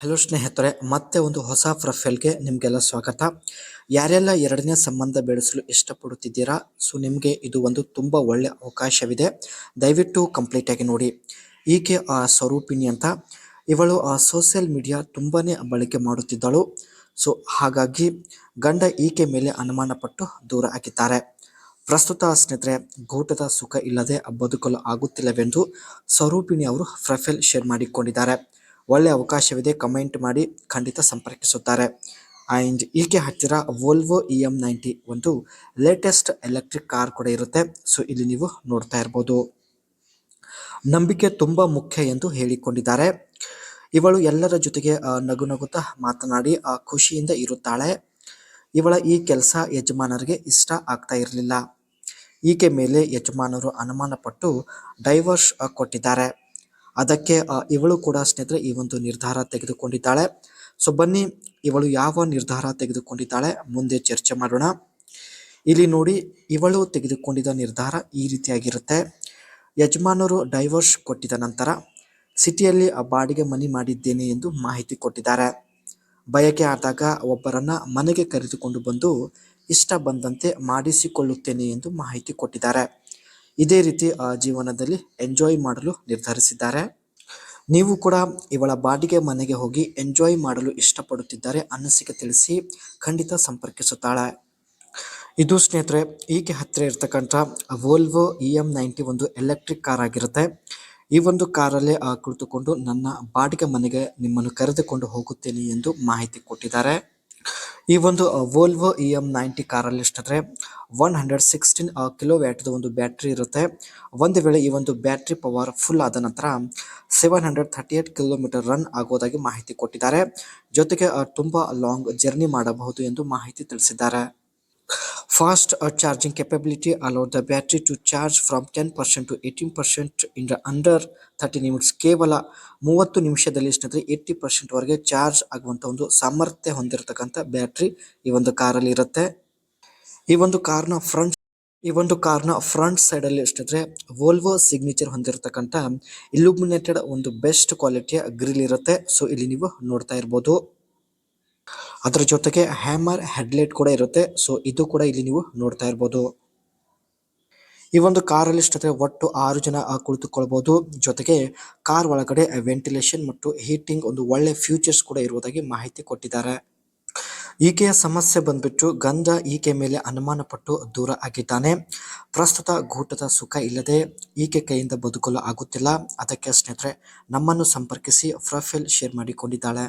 Hello ಸ್ನೇಹಿತರೆ, ಮತ್ತೆ ಒಂದು ಹೊಸ ಪ್ರೊಫೈಲ್ಗೆ ನಿಮಗೆಲ್ಲ ಸ್ವಾಗತ. ಯಾರೆಲ್ಲ ಎರಡನೇ ಸಂಬಂಧ ಬೆಳೆಸಲು ಇಷ್ಟಪಡುತ್ತಿದ್ದೀರಾ, ಸೊ ನಿಮಗೆ ಇದು ಒಂದು ತುಂಬ ಒಳ್ಳೆ ಅವಕಾಶವಿದೆ. ದಯವಿಟ್ಟು ಕಂಪ್ಲೀಟ್ ಆಗಿ ನೋಡಿ. ಈಕೆ ಸ್ವರೂಪಿಣಿ ಅಂತ, ಇವಳು ಸೋಷಿಯಲ್ ಮೀಡಿಯಾ ತುಂಬಾನೇ ಬಳಕೆ ಮಾಡುತ್ತಿದ್ದಳು. ಸೊ ಹಾಗಾಗಿ ಗಂಡ ಈಕೆ ಮೇಲೆ ಅನುಮಾನ ಪಟ್ಟು ದೂರ ಆಗಿದ್ದಾರೆ. ಪ್ರಸ್ತುತ ಸ್ನೇಹಿತರೆ, ಗೂಟದ ಸುಖ ಇಲ್ಲದೆ ಬದುಕಲು ಆಗುತ್ತಿಲ್ಲವೆಂದು ಸ್ವರೂಪಿಣಿ ಅವರು ಪ್ರೊಫೈಲ್ ಶೇರ್ ಮಾಡಿಕೊಂಡಿದ್ದಾರೆ. ಒಳ್ಳೆ ಅವಕಾಶವಿದೆ, ಕಮೆಂಟ್ ಮಾಡಿ, ಖಂಡಿತ ಸಂಪರ್ಕಿಸುತ್ತಾರೆ. ಆ್ಯಂಡ್ ಈಕೆ ಹತ್ತಿರ ವೋಲ್ವೋ EM90 ಒಂದು ಲೇಟೆಸ್ಟ್ ಎಲೆಕ್ಟ್ರಿಕ್ ಕಾರ್ ಕೂಡ ಇರುತ್ತೆ. ಸೊ ಇಲ್ಲಿ ನೀವು ನೋಡ್ತಾ ಇರ್ಬೋದು. ನಂಬಿಕೆ ತುಂಬ ಮುಖ್ಯ ಎಂದು ಹೇಳಿಕೊಂಡಿದ್ದಾರೆ. ಇವಳು ಎಲ್ಲರ ಜೊತೆಗೆ ನಗು ನಗುತ್ತಾ ಮಾತನಾಡಿ ಖುಷಿಯಿಂದ ಇರುತ್ತಾಳೆ. ಇವಳ ಈ ಕೆಲಸ ಯಜಮಾನರಿಗೆ ಇಷ್ಟ ಆಗ್ತಾ ಇರಲಿಲ್ಲ. ಈಕೆ ಮೇಲೆ ಯಜಮಾನರು ಅನುಮಾನ ಪಟ್ಟು ಡೈವರ್ಸ್ ಕೊಟ್ಟಿದ್ದಾರೆ. ಅದಕ್ಕೆ ಇವಳು ಕೂಡ ಸ್ನೇಹಿತರೆ ಈ ಒಂದು ನಿರ್ಧಾರ ತೆಗೆದುಕೊಂಡಿದ್ದಾಳೆ. ಸೊ ಬನ್ನಿ, ಇವಳು ಯಾವ ನಿರ್ಧಾರ ತೆಗೆದುಕೊಂಡಿದ್ದಾಳೆ ಮುಂದೆ ಚರ್ಚೆ ಮಾಡೋಣ. ಇಲ್ಲಿ ನೋಡಿ, ಇವಳು ತೆಗೆದುಕೊಂಡಿದ್ದ ನಿರ್ಧಾರ ಈ ರೀತಿಯಾಗಿರುತ್ತೆ. ಯಜಮಾನರು ಡೈವರ್ಸ್ ಕೊಟ್ಟಿದ ನಂತರ ಸಿಟಿಯಲ್ಲಿ ಬಾಡಿಗೆ ಮನೆ ಮಾಡಿದ್ದೇನೆ ಎಂದು ಮಾಹಿತಿ ಕೊಟ್ಟಿದ್ದಾರೆ. ಬಯಕೆ ಆದಾಗ ಒಬ್ಬರನ್ನ ಮನೆಗೆ ಕರೆದುಕೊಂಡು ಬಂದು ಇಷ್ಟ ಬಂದಂತೆ ಮಾಡಿಸಿಕೊಳ್ಳುತ್ತೇನೆ ಎಂದು ಮಾಹಿತಿ ಕೊಟ್ಟಿದ್ದಾರೆ. ಇದೇ ರೀತಿ ಜೀವನದಲ್ಲಿ ಎಂಜಾಯ್ ಮಾಡಲು ನಿರ್ಧರಿಸಿದ್ದಾರೆ. ನೀವು ಕೂಡ ಇವಳ ಬಾಡಿಗೆ ಮನೆಗೆ ಹೋಗಿ ಎಂಜಾಯ್ ಮಾಡಲು ಇಷ್ಟಪಡುತ್ತಿದ್ದಾರೆ ಅನಿಸಿಕೆ ತಿಳಿಸಿ, ಖಂಡಿತ ಸಂಪರ್ಕಿಸುತ್ತಾಳೆ. ಇದು ಸ್ನೇಹಿತರೆ ಈಕೆ ಹತ್ತಿರ ಇರ್ತಕ್ಕಂಥ ವೋಲ್ವೋ EM90 ಒಂದು ಎಲೆಕ್ಟ್ರಿಕ್ ಕಾರ್ ಆಗಿರುತ್ತೆ. ಈ ಒಂದು ಕಾರಲ್ಲಿ ಕುಳಿತುಕೊಂಡು ನನ್ನ ಬಾಡಿಗೆ ಮನೆಗೆ ನಿಮ್ಮನ್ನು ಕರೆದುಕೊಂಡು ಹೋಗುತ್ತೇನೆ ಎಂದು ಮಾಹಿತಿ ಕೊಟ್ಟಿದ್ದಾರೆ. ಈ ಒಂದು ವೋಲ್ವೋ EM90 ಕಾರಲ್ಲಿ ಸ್ನೇಹಿತರೆ 116 ಕಿಲೋವ್ಯಾಟ್ದ ಒಂದು ಬ್ಯಾಟ್ರಿ ಇರುತ್ತೆ. ಒಂದು ವೇಳೆ ಈ ಒಂದು ಬ್ಯಾಟ್ರಿ ಪವರ್ ಫುಲ್ ಆದ ನಂತರ 738 ಕಿಲೋಮೀಟರ್ ರನ್ ಆಗೋದಾಗಿ ಮಾಹಿತಿ ಕೊಟ್ಟಿದ್ದಾರೆ. ಜೊತೆಗೆ ತುಂಬ ಲಾಂಗ್ ಜರ್ನಿ ಮಾಡಬಹುದು ಎಂದು ಮಾಹಿತಿ ತಿಳಿಸಿದ್ದಾರೆ. Fast charging capability allowed the battery to charge from 10% to 18% in under 30 minutes. ಕೇವಲ 30 ನಿಮಿಷದಲ್ಲಿ ಸ್ನೇಹಿತರೆ 80% ವರೆಗೆ ಚಾರ್ಜ್ ಆಗುವಂಥ ಒಂದು ಸಾಮರ್ಥ್ಯ ಹೊಂದಿರತಕ್ಕಂಥ ಬ್ಯಾಟ್ರಿ ಈ ಒಂದು ಕಾರಲ್ಲಿ ಇರುತ್ತೆ. ಈ ಒಂದು ಕಾರ್ನ ಫ್ರಂಟ್ ಸೈಡ್ ಅಲ್ಲಿ ಸ್ನೇಹಿತರೆ ವೋಲ್ವೋ ಸಿಗ್ನೇಚರ್ ಹೊಂದಿರತಕ್ಕಂಥ ಇಲ್ಯುಮಿನೇಟೆಡ್ ಒಂದು ಬೆಸ್ಟ್ ಕ್ವಾಲಿಟಿಯ ಗ್ರಿಲ್ ಇರುತ್ತೆ. ಸೊ ಇಲ್ಲಿ ನೀವು ನೋಡ್ತಾ ಇರ್ಬೋದು. ಅದರ ಜೊತೆಗೆ ಹ್ಯಾಮರ್ ಹೆಡ್ಲೈಟ್ ಕೂಡ ಇರುತ್ತೆ. ಸೊ ಇದು ಕೂಡ ಇಲ್ಲಿ ನೀವು ನೋಡ್ತಾ ಇರ್ಬೋದು. ಈ ಒಂದು ಕಾರಲ್ಲಿ ಸ್ನೇಹಿತರೆ ಒಟ್ಟು 6 ಜನ ಕುಳಿತುಕೊಳ್ಬಹುದು. ಜೊತೆಗೆ ಕಾರ್ ಒಳಗಡೆ ವೆಂಟಿಲೇಷನ್ ಮತ್ತು ಹೀಟಿಂಗ್ ಒಂದು ಒಳ್ಳೆ ಫ್ಯೂಚರ್ಸ್ ಕೂಡ ಇರುವುದಾಗಿ ಮಾಹಿತಿ ಕೊಟ್ಟಿದ್ದಾರೆ. ಈಕೆಯ ಸಮಸ್ಯೆ ಬಂದ್ಬಿಟ್ಟು ಗಂಡ ಈಕೆ ಮೇಲೆ ಅನುಮಾನ ಪಟ್ಟು ದೂರ ಆಗಿದ್ದಾನೆ. ಪ್ರಸ್ತುತ ಗೂಟದ ಸುಖ ಇಲ್ಲದೆ ಈಕೆ ಕೈಯಿಂದ ಬದುಕಲು ಆಗುತ್ತಿಲ್ಲ. ಅದಕ್ಕೆ ಸ್ನೇಹಿತರೆ ನಮ್ಮನ್ನು ಸಂಪರ್ಕಿಸಿ ಪ್ರೊಫೈಲ್ ಶೇರ್ ಮಾಡಿಕೊಂಡಿದ್ದಾಳೆ.